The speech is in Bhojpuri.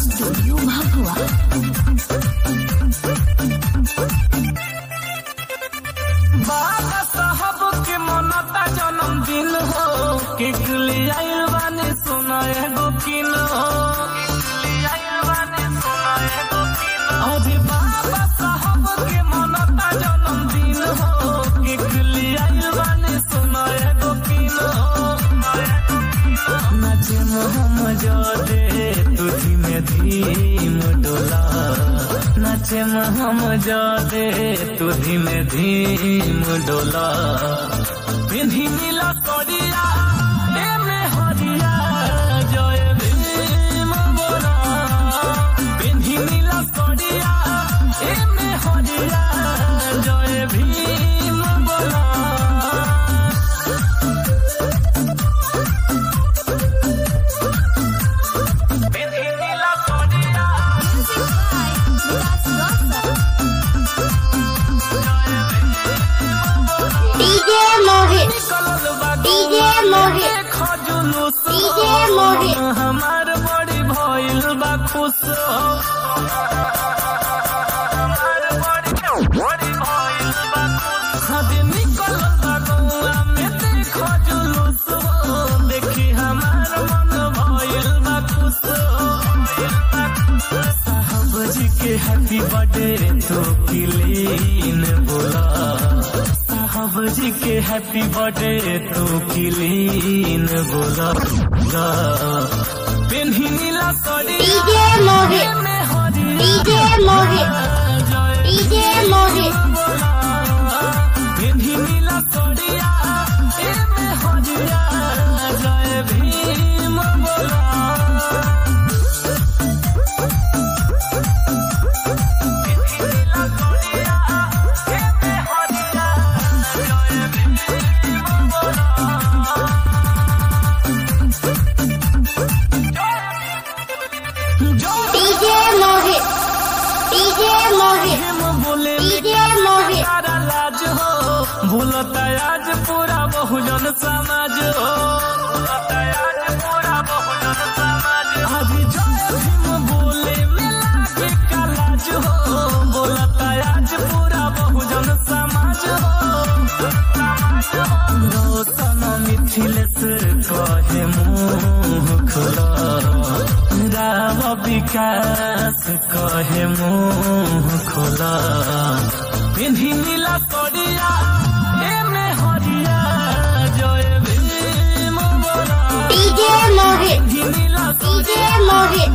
स्टूडियो भभुआ। बाबा साहब के मनता जन्मदिन हो, केक ले आइल बानी सुना एगो किलो। अरे बाबा साहब के मनता जन्मदिन हो, केक ले आइल बानी सुना एगो किलो। नाचे मोहम्मद दे तू धीमे धीम डोला, नाचे मोहम्मद दे तू धीमे धीम डोला। पिंधी नीला सड़िया ए में हरिया जय भीम बोला, पिंधी नीला सड़िया ए में हरिया जय भीम बोला। हमार बड़ी भइल बा खुश, हमार बड़ी भइल बा खुश। हदी निकल बा गौआ में देखो जुलूस, देखी हमार मन भइल बा खुश। साहब जी के हैप्पी बर्थडे तो क्लीन बोला, साहब जी के हैप्पी बर्थडे तो क्लीन बोला। पिन्ही नीला सड़ी डीजे मोहित, डीजे मोहित, डीजे मोहित। पिन्ही नीला सड़िया ए में हरिया जय भीम बोला। डीजे मोहित, डीजे मोहित, डीजे मोहित। लाज हो भूलता आज पूरा बहुजन समाज हो, भूलता आज पूरा बहुजन समाज। अभी जय भीम बोले मिला के लाज हो, बोलता आज पूरा बहुजन समाज हो। रोशन मिथिलेश कहे मुँह खुला, राव विकास कहे मुँह खोला। पिन्ही नीला सड़िया ए में हरिया जय भीम बोला, डीजे मोहित, पिन्ही नीला डीजे मोहित।